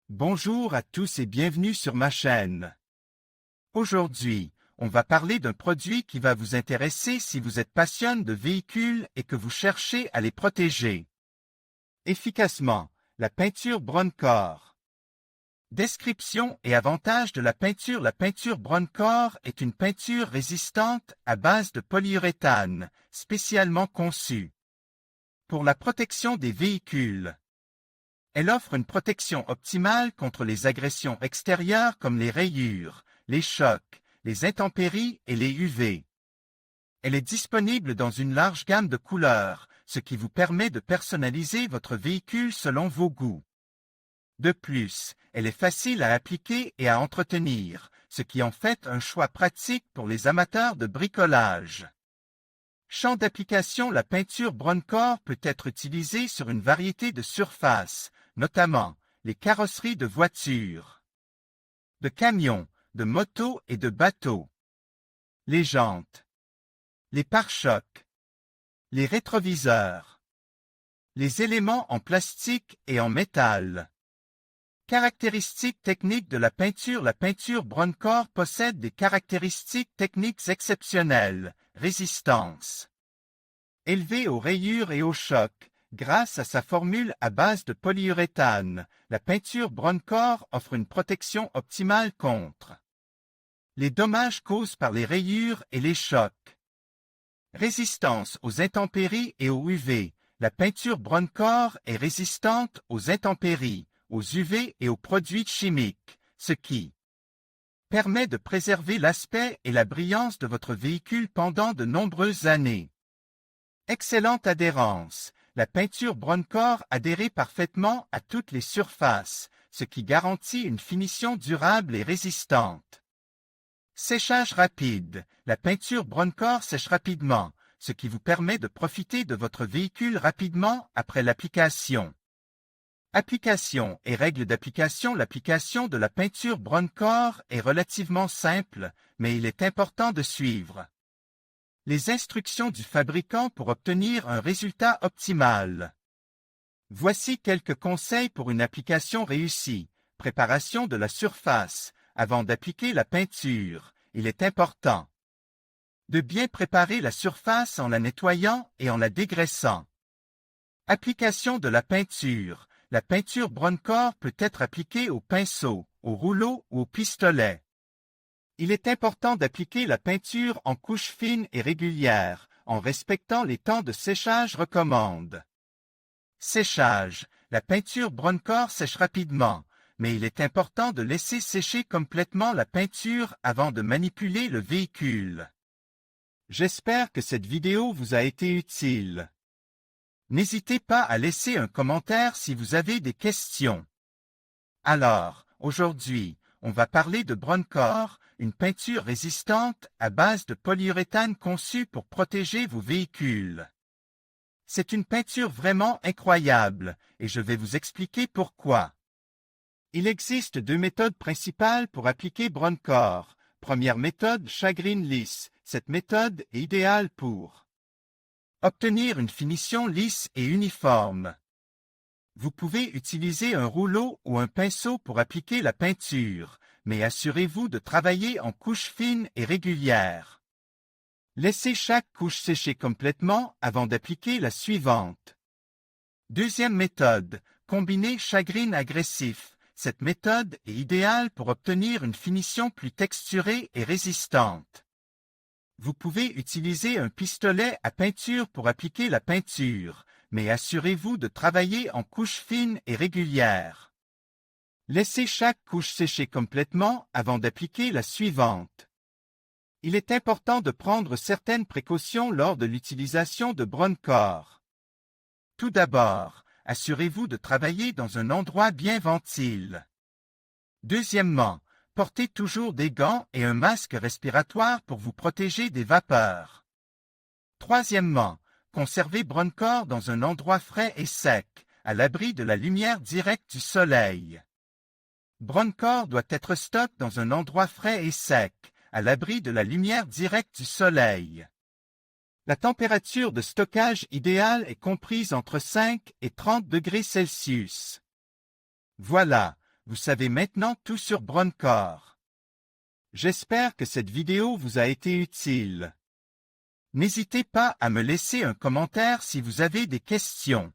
Bonjour à tous et bienvenue sur ma chaîne. Aujourd'hui, on va parler d'un produit qui va vous intéresser si vous êtes passionné de véhicules et que vous cherchez à les protéger efficacement, la peinture Broncore. Description et avantages de la peinture. La peinture Broncore est une peinture résistante à base de polyuréthane, spécialement conçue pour la protection des véhicules. Elle offre une protection optimale contre les agressions extérieures comme les rayures, les chocs, les intempéries et les UV. Elle est disponible dans une large gamme de couleurs, ce qui vous permet de personnaliser votre véhicule selon vos goûts. De plus, elle est facile à appliquer et à entretenir, ce qui en fait un choix pratique pour les amateurs de bricolage. Champ d'application. La peinture Broncore peut être utilisée sur une variété de surfaces, notamment les carrosseries de voitures, de camions, de motos et de bateaux, les jantes, les pare-chocs, les rétroviseurs, les éléments en plastique et en métal. Caractéristiques techniques de la peinture. La peinture Broncore possède des caractéristiques techniques exceptionnelles, résistance élevée aux rayures et aux chocs. Grâce à sa formule à base de polyuréthane, la peinture Broncore offre une protection optimale contre les dommages causés par les rayures et les chocs. Résistance aux intempéries et aux UV. La peinture Broncore est résistante aux intempéries, aux UV et aux produits chimiques, ce qui permet de préserver l'aspect et la brillance de votre véhicule pendant de nombreuses années. Excellente adhérence. La peinture Broncore adhère parfaitement à toutes les surfaces, ce qui garantit une finition durable et résistante. Séchage rapide. La peinture Broncore sèche rapidement, ce qui vous permet de profiter de votre véhicule rapidement après l'application. Application et règles d'application. L'application de la peinture Broncore est relativement simple, mais il est important de suivre les instructions du fabricant pour obtenir un résultat optimal. Voici quelques conseils pour une application réussie. Préparation de la surface. Avant d'appliquer la peinture, il est important de bien préparer la surface en la nettoyant et en la dégraissant. Application de la peinture. La peinture Broncore peut être appliquée au pinceau, au rouleau ou au pistolet. Il est important d'appliquer la peinture en couches fines et régulières, en respectant les temps de séchage recommandés. Séchage. La peinture Broncore sèche rapidement, mais il est important de laisser sécher complètement la peinture avant de manipuler le véhicule. J'espère que cette vidéo vous a été utile. N'hésitez pas à laisser un commentaire si vous avez des questions. Alors, aujourd'hui, on va parler de Broncore, une peinture résistante à base de polyuréthane conçue pour protéger vos véhicules. C'est une peinture vraiment incroyable, et je vais vous expliquer pourquoi. Il existe deux méthodes principales pour appliquer Broncore. Première méthode, shagreen lisse. Cette méthode est idéale pour obtenir une finition lisse et uniforme. Vous pouvez utiliser un rouleau ou un pinceau pour appliquer la peinture, mais assurez-vous de travailler en couches fines et régulières. Laissez chaque couche sécher complètement avant d'appliquer la suivante. Deuxième méthode, combiner shagreen agressif. Cette méthode est idéale pour obtenir une finition plus texturée et résistante. Vous pouvez utiliser un pistolet à peinture pour appliquer la peinture, mais assurez-vous de travailler en couches fines et régulières. Laissez chaque couche sécher complètement avant d'appliquer la suivante. Il est important de prendre certaines précautions lors de l'utilisation de Broncore. Tout d'abord, assurez-vous de travailler dans un endroit bien ventile. Deuxièmement, portez toujours des gants et un masque respiratoire pour vous protéger des vapeurs. Troisièmement, conservez Broncore dans un endroit frais et sec, à l'abri de la lumière directe du soleil. Broncore doit être stocké dans un endroit frais et sec, à l'abri de la lumière directe du soleil. La température de stockage idéale est comprise entre 5 et 30 degrés Celsius. Voilà, vous savez maintenant tout sur Broncore. J'espère que cette vidéo vous a été utile. N'hésitez pas à me laisser un commentaire si vous avez des questions.